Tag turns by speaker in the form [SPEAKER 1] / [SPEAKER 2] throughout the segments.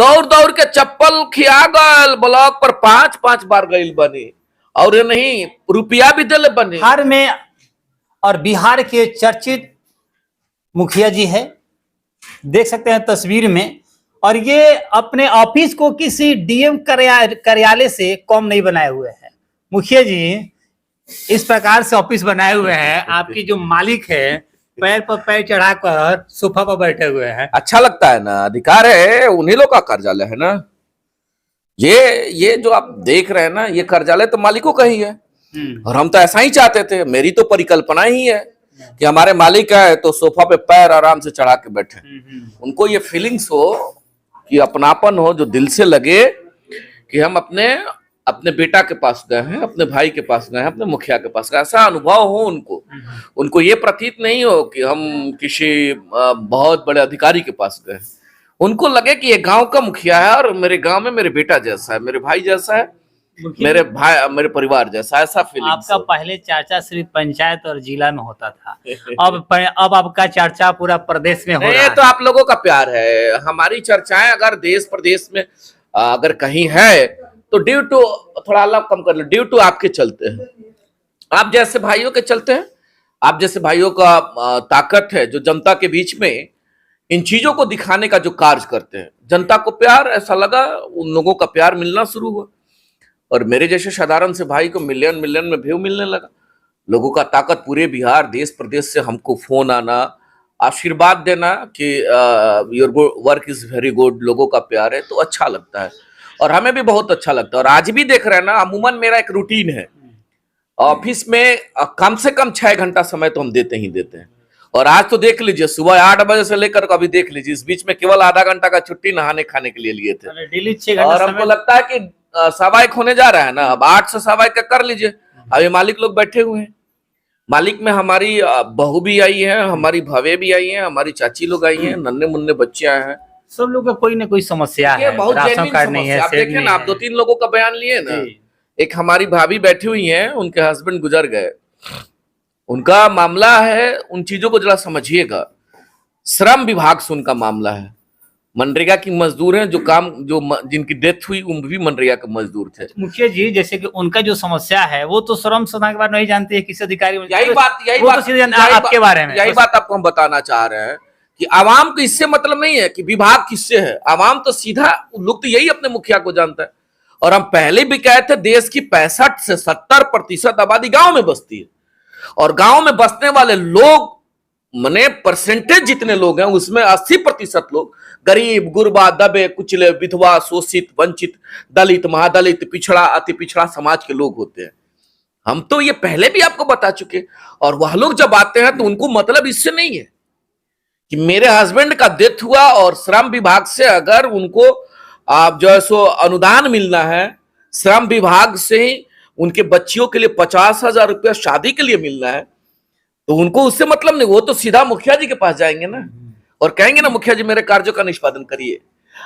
[SPEAKER 1] दौड़ दौड़ के चप्पल खिया गल ब्लॉक पर 5-5 बार गईल बनी और ये नहीं रुपया भी दिले बनी।
[SPEAKER 2] बिहार में और बिहार के चर्चित मुखिया जी है, देख सकते हैं तस्वीर में। और ये अपने ऑफिस को किसी डीएम कार्यालय से कम नहीं बनाए हुए हैं। मुखिया जी इस प्रकार से ऑफिस बनाए हुए हैं, आपकी जो मालिक है पैर पर पैर चढ़ाकर सोफा पर बैठे हुए हैं।
[SPEAKER 1] अच्छा लगता है ना, अधिकार है, उन्हीं लोग का कार्यालय है ना। ये जो आप देख रहे हैं ना, ये कार्यालय तो मालिकों का ही है और हम तो ऐसा ही चाहते थे। मेरी तो परिकल्पना ही है कि हमारे मालिक है तो सोफा पे पैर आराम से चढ़ा के बैठे, उनको ये फीलिंग्स हो कि अपनापन हो, जो दिल से लगे कि हम अपने बेटा के पास गए हैं, अपने भाई के पास गए हैं, अपने मुखिया के पास गए, ऐसा अनुभव हो उनको ये प्रतीत नहीं हो कि हम किसी बहुत बड़े अधिकारी के पास गए। उनको लगे कि ये गांव का मुखिया है और मेरे गांव में मेरे बेटा जैसा है, मेरे भाई जैसा है, मेरे परिवार जैसा, ऐसा फीलिंग।
[SPEAKER 2] आपका पहले चर्चा सिर्फ पंचायत और जिला में होता था, अब आपका चर्चा पूरा प्रदेश में हो रहा है।
[SPEAKER 1] तो आप लोगों का प्यार है। हमारी चर्चाएं अगर देश प्रदेश में अगर कहीं है तो ड्यू टू, थोड़ा अल्लाह कम कर लो, ड्यू टू आपके चलते हैं, आप जैसे भाइयों के चलते हैं। आप जैसे भाइयों का ताकत है जो जनता के बीच में इन चीजों को दिखाने का जो कार्य करते हैं। जनता को प्यार ऐसा लगा, उन लोगों का प्यार मिलना शुरू हुआ और मेरे जैसे साधारण से भाई को मिलियन में व्यू मिलने लगा। लोगों का ताकत पूरे बिहार देश प्रदेश से हमको फोन आना, आशीर्वाद देना कि your work is very good, लोगों का प्यार है, तो अच्छा लगता है और हमें भी बहुत अच्छा लगता है। और आज भी देख रहे हैं ना, अमूमन मेरा एक रूटीन है ऑफिस में, कम से कम 6 घंटा समय तो हम देते हैं। और आज तो देख लीजिए सुबह 8 बजे से लेकर अभी देख लीजिए, इस बीच में केवल आधा घंटा का छुट्टी नहाने खाने के लिए लिए थे।
[SPEAKER 2] डेली 6 घंटा
[SPEAKER 1] और हमको लगता है कि 1:15 होने जा रहा है ना, अब 8 से 1:15 कर लीजिए। अभी मालिक लोग बैठे हुए हैं, मालिक में हमारी बहू भी आई है, हमारी भावे भी आई है, हमारी चाची लोग आई हैं, नन्हे मुन्ने बच्चे आए हैं।
[SPEAKER 2] सब लोग का कोई ना कोई समस्या है,
[SPEAKER 1] बहुत
[SPEAKER 2] राशन कार्ड नहीं है।
[SPEAKER 1] आप देखें ना, आप 2-3 लोगों का बयान लिए ना। एक हमारी भाभी बैठी हुई हैं, उनके हस्बैंड गुजर गए, उनका मामला है, उन चीजों को जरा समझिएगा। श्रम विभाग से उनका मामला है, मनरेगा की मजदूर हैं, जिनकी डेथ हुई वो भी मनरेगा के मजदूर थे।
[SPEAKER 2] मुखिया जी जैसे कि उनका जो समस्या है वो तो श्रम संस्थान के बारे में नहीं जानते हैं, किसी अधिकारी
[SPEAKER 1] यही बात
[SPEAKER 2] आपके बारे में,
[SPEAKER 1] यही बात आपको हम बताना चाह रहे हैं कि आवाम को इससे मतलब नहीं है कि विभाग किससे है। आवाम तो सीधा लोग तो यही अपने मुखिया को जानता है। और हम पहले भी कहे थे, देश की 65 से 70% आबादी गांव में बसती है और गांव में बसने वाले लोग मने परसेंटेज जितने लोग हैं उसमें 80% लोग गरीब, गुरबा, दबे, कुचले, विधवा, शोषित, वंचित, दलित, महादलित, पिछड़ा, अति पिछड़ा समाज के लोग होते हैं। हम तो ये पहले भी आपको बता चुके। और वह लोग जब आते हैं तो उनको मतलब इससे नहीं है कि मेरे हस्बैंड का डेथ हुआ और श्रम विभाग से अगर उनको आप जो है सो अनुदान मिलना है, श्रम विभाग से ही उनके बच्चियों के लिए 50,000 रुपया शादी के लिए मिलना है, तो उनको उससे मतलब नहीं। वो तो सीधा मुखिया जी के पास जाएंगे ना और कहेंगे ना, मुखिया जी मेरे कार्यों का निष्पादन करिए।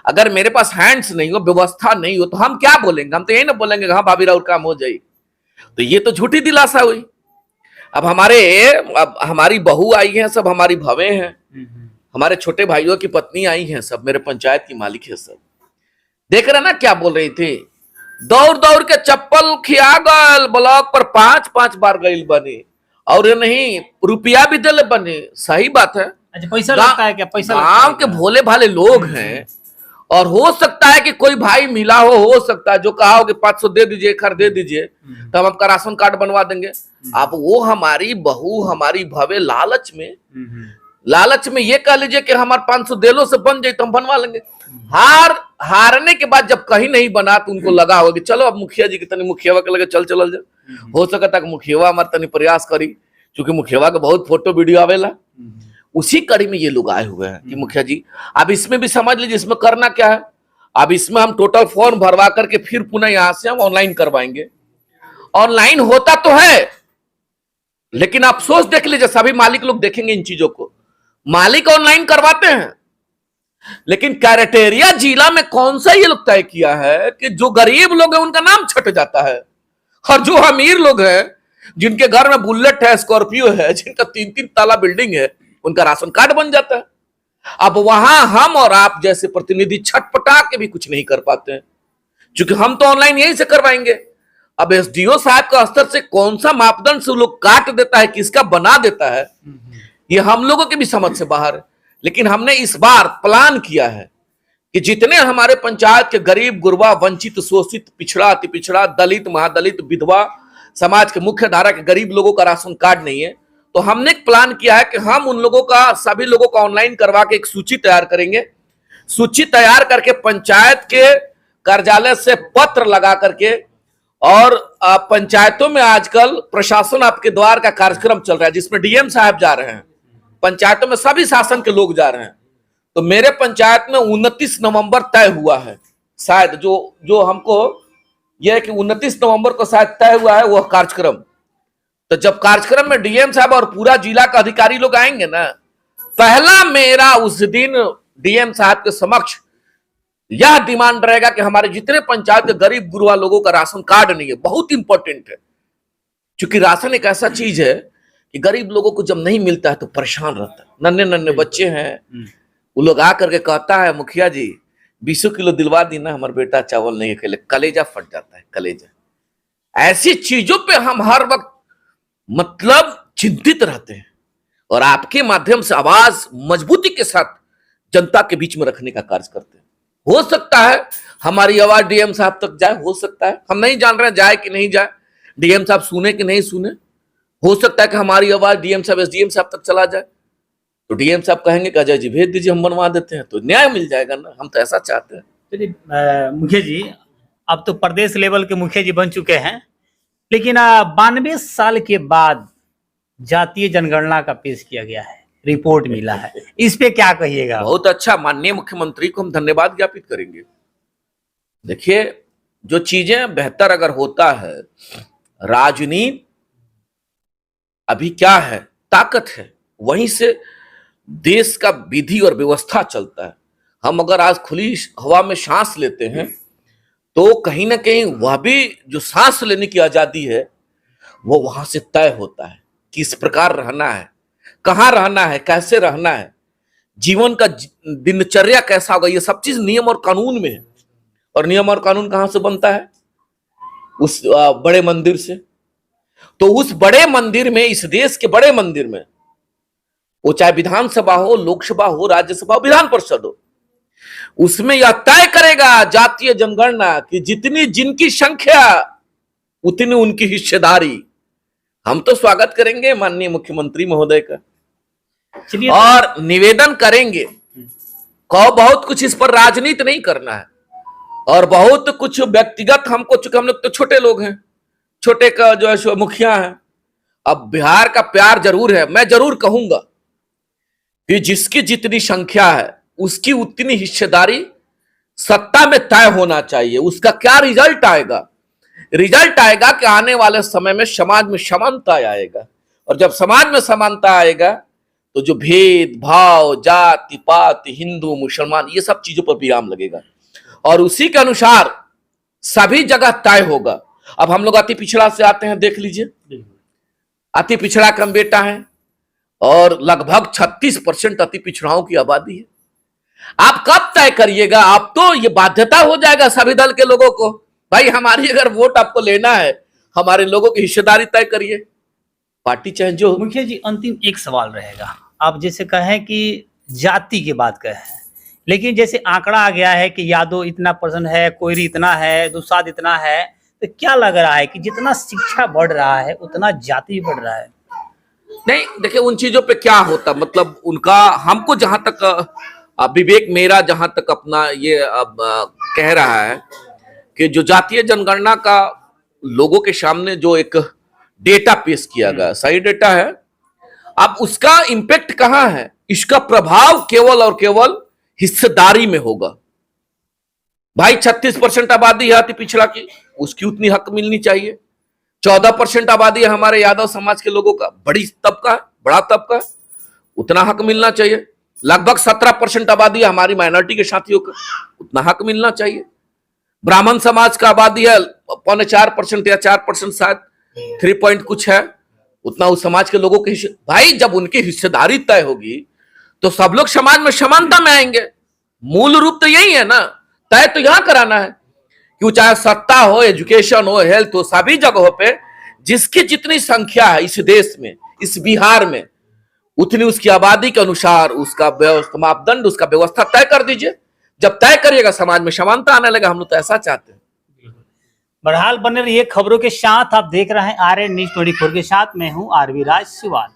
[SPEAKER 1] अगर मेरे पास हैंड्स नहीं हो, व्यवस्था नहीं हो, तो हम क्या बोलेंगे? हम तो यही ना बोलेंगे हाँ भाभी राउर काम हो जाए। तो ये तो झूठी दिलासा हुई। अब हमारी बहू आई है, सब हमारी भवे हैं, हमारे छोटे भाइयों की पत्नी आई हैं, सब मेरे पंचायत की मालिक है। सब देख रहे ना क्या बोल रही थी, दौड़ दौड़ के चप्पल खिया गल ब्लॉक पर 5-5 बार गईल बनी और ये नहीं रुपया भी दिले बनी। सही बात है।
[SPEAKER 2] अच्छा, पैसा लगता है क्या? पैसा
[SPEAKER 1] गांव के भोले भाले लोग हैं और हो सकता है कि कोई भाई मिला हो सकता है जो कहा हो कि 500 दे दीजिए, 1 दे दीजिए तो हम आपका राशन कार्ड बनवा देंगे। अब वो हमारी बहू, हमारी भवे लालच में ये कह लीजिए कि हमारे 500 दे लो से बन जाए तो हम बनवा लेंगे। हारने के बाद जब कहीं नहीं बना तो उनको लगा होगा कि चलो अब मुखिया जी की तनी मुखियावा के लगे चल जाए, हो सकता है मुखियावा हमारे तनी प्रयास करी, क्योंकि मुखियावा का बहुत फोटो वीडियो आवेला। उसी कड़ी में ये लोग आए हुए हैं कि मुखिया जी अब इसमें भी समझ लीजिए इसमें करना क्या है। अब इसमें हम टोटल फॉर्म भरवा करके फिर पुनः यहां से हम ऑनलाइन करवाएंगे। ऑनलाइन होता तो है, लेकिन अफसोस देख लीजिए, सभी मालिक लोग देखेंगे इन चीजों को, मालिक ऑनलाइन करवाते हैं, लेकिन क्राइटेरिया जिला में कौन सा ये लोग तय किया है कि जो गरीब लोग हैं उनका नाम छट जाता है और जो अमीर लोग हैं जिनके घर में बुलेट है, स्कॉर्पियो है, जिनका 3-3 ताला बिल्डिंग है, उनका राशन कार्ड बन जाता है। अब वहां हम और आप जैसे प्रतिनिधि छटपटा के भी कुछ नहीं कर पाते हैं, क्योंकि हम तो ऑनलाइन यहीं से करवाएंगे। अब एसडीओ साहब का स्तर से कौन सा मापदंड से लोग काट देता है, किसका बना देता है, ये हम लोगों की भी समझ से बाहर है। लेकिन हमने इस बार प्लान किया है कि जितने हमारे पंचायत के गरीब गुरबा, वंचित, शोषित, पिछड़ा, अति पिछड़ा, दलित, महादलित, विधवा, समाज के मुख्य धारा के गरीब लोगों का राशन कार्ड नहीं है, तो हमने एक प्लान किया है कि हम उन लोगों का, सभी लोगों का ऑनलाइन करवा के एक सूची तैयार करेंगे। सूची तैयार करके पंचायत के कार्यालय से पत्र लगा करके, और पंचायतों में आजकल प्रशासन आपके द्वार का कार्यक्रम चल रहा है, जिसमें डीएम साहब जा रहे हैं, पंचायतों में सभी शासन के लोग जा रहे हैं। तो मेरे पंचायत में 29 नवंबर तय हुआ है, शायद जो हमको यह है कि 29 नवंबर को शायद तय हुआ है वह कार्यक्रम। तो जब कार्यक्रम में डीएम साहब और पूरा जिला का अधिकारी लोग आएंगे ना, पहला मेरा उस दिन डीएम साहब के समक्ष यह डिमांड रहेगा कि हमारे जितने पंचायत के गरीब गुरबा लोगों का राशन कार्ड नहीं है, बहुत इंपॉर्टेंट है। क्योंकि राशन एक ऐसा चीज है कि गरीब लोगों को जब नहीं मिलता है तो परेशान रहता है। नन्हे नन्हे बच्चे हैं, वो लोग आकर के कहता है मुखिया जी 20 किलो दिलवा दी ना, हमारा बेटा चावल नहीं खेले, कलेजा फट जाता है, कलेजा। ऐसी चीजों पे हम हर वक्त मतलब चिंतित रहते हैं, और आपके माध्यम से आवाज मजबूती के साथ जनता के बीच में रखने का कार्य करते हैं। हो सकता है हमारी आवाज डीएम साहब तक जाए, हो सकता है, हम नहीं जान रहे हैं जाए कि नहीं जाए, डीएम साहब सुने कि नहीं सुने। हो सकता है कि हमारी आवाज डीएम साहब, एसडीएम साहब तक चला जाए, तो डीएम साहब कहेंगे कि अजय जी भेज दीजिए, हम बनवा देते हैं, तो न्याय मिल जाएगा ना। हम तो ऐसा चाहते हैं।
[SPEAKER 2] चलिए मुखिया जी, अब तो प्रदेश लेवल के मुखिया जी बन चुके हैं, लेकिन 92 साल के बाद जातीय जनगणना का पेश किया गया है, रिपोर्ट मिला है, इस पे क्या कहिएगा?
[SPEAKER 1] बहुत अच्छा, माननीय मुख्यमंत्री को हम धन्यवाद ज्ञापित करेंगे। देखिए, जो चीजें बेहतर अगर होता है, राजनीति अभी क्या है, ताकत है, वहीं से देश का विधि और व्यवस्था चलता है। हम अगर आज खुली हवा में सांस लेते हैं तो कहीं ना कहीं वह भी जो सांस लेने की आजादी है वो वहां से तय होता है, किस प्रकार रहना है, कहां रहना है, कैसे रहना है, जीवन का दिनचर्या कैसा होगा, ये सब चीज नियम और कानून में है। और नियम और कानून कहां से बनता है? उस बड़े मंदिर से। तो उस बड़े मंदिर में, इस देश के बड़े मंदिर में, वो चाहे विधानसभा हो, लोकसभा हो, राज्यसभा हो, विधान परिषद हो, उसमें यह तय करेगा जातीय जनगणना कि जितनी जिनकी संख्या उतनी उनकी हिस्सेदारी। हम तो स्वागत करेंगे माननीय मुख्यमंत्री महोदय का, और निवेदन करेंगे को बहुत कुछ इस पर राजनीति नहीं करना है, और बहुत कुछ व्यक्तिगत हमको, चूंकि हम लोग तो छोटे लोग हैं, छोटे का जो है मुखिया है। अब बिहार का प्यार जरूर है, मैं जरूर कहूंगा कि जिसकी जितनी संख्या है उसकी उतनी हिस्सेदारी सत्ता में तय होना चाहिए। उसका क्या रिजल्ट आएगा? रिजल्ट आएगा कि आने वाले समय में समाज में समानता आएगा, और जब समाज में समानता आएगा तो जो भेद भाव, जाति पात, हिंदू मुसलमान, ये सब चीजों पर विराम लगेगा, और उसी के अनुसार सभी जगह तय होगा। अब हम लोग अति पिछड़ा से आते हैं, देख लीजिए, अति पिछड़ा का बेटा है, और लगभग 36% अति पिछड़ाओं की आबादी है। आप कब तय करिएगा? आप तो ये बाध्यता हो जाएगा सभी दल के लोगों को, भाई हमारी अगर वोट आपको लेना है, हमारे लोगों की हिस्सेदारी तय करिए, पार्टी चाहे जो।
[SPEAKER 2] मुखिया जी, अंतिम एक सवाल रहेगा। आप जैसे कहें कि जाति की बात कहें, लेकिन जैसे आंकड़ा आ गया है कि यादव इतना % है, कोयरी इतना है, दुसाद इतना है, तो क्या लग रहा है कि जितना शिक्षा बढ़ रहा है उतना जाति बढ़ रहा है?
[SPEAKER 1] नहीं, देखिए उन चीजों पे क्या होता, मतलब उनका, हमको जहां तक विवेक मेरा जहां तक अपना ये कह रहा है कि जो जातीय जनगणना का लोगों के सामने जो एक डेटा पेश किया गया, सही डेटा है। अब उसका इंपैक्ट कहां है? इसका प्रभाव केवल और केवल हिस्सेदारी में होगा। भाई 36% आबादी है अति पिछड़ा की, उसकी उतनी हक मिलनी चाहिए। 14% आबादी है हमारे यादव समाज के लोगों का, बड़ी तबका है, बड़ा तबका है, उतना हक मिलना चाहिए। लगभग 17% आबादी है हमारी माइनॉरिटी के साथियों का, उतना हक मिलना चाहिए। ब्राह्मण समाज का आबादी है 4.25% या 4% शायद, 3 कुछ है, उतना उस समाज के लोगों के भाई जब उनकी हिस्सेदारी तय होगी तो सब लोग समाज में समानता में आएंगे। मूल रूप तो यही है ना, तय तो यहां कराना है कि चाहे सत्ता हो, एजुकेशन हो, हेल्थ हो, सभी जगहों पे जिसकी जितनी संख्या है इस देश में, इस बिहार में, उतनी उसकी आबादी के अनुसार उसका मापदंड, उसका व्यवस्था तय कर दीजिए। जब तय करिएगा समाज में समानता आने लगा। हम लोग तो ऐसा चाहते हैं।
[SPEAKER 2] बहरहाल बने रहिए खबरों के साथ। आप देख रहे हैं आर्यन न्यूज़ 24 के साथ। मैं हूं आरवी राज सिवाल।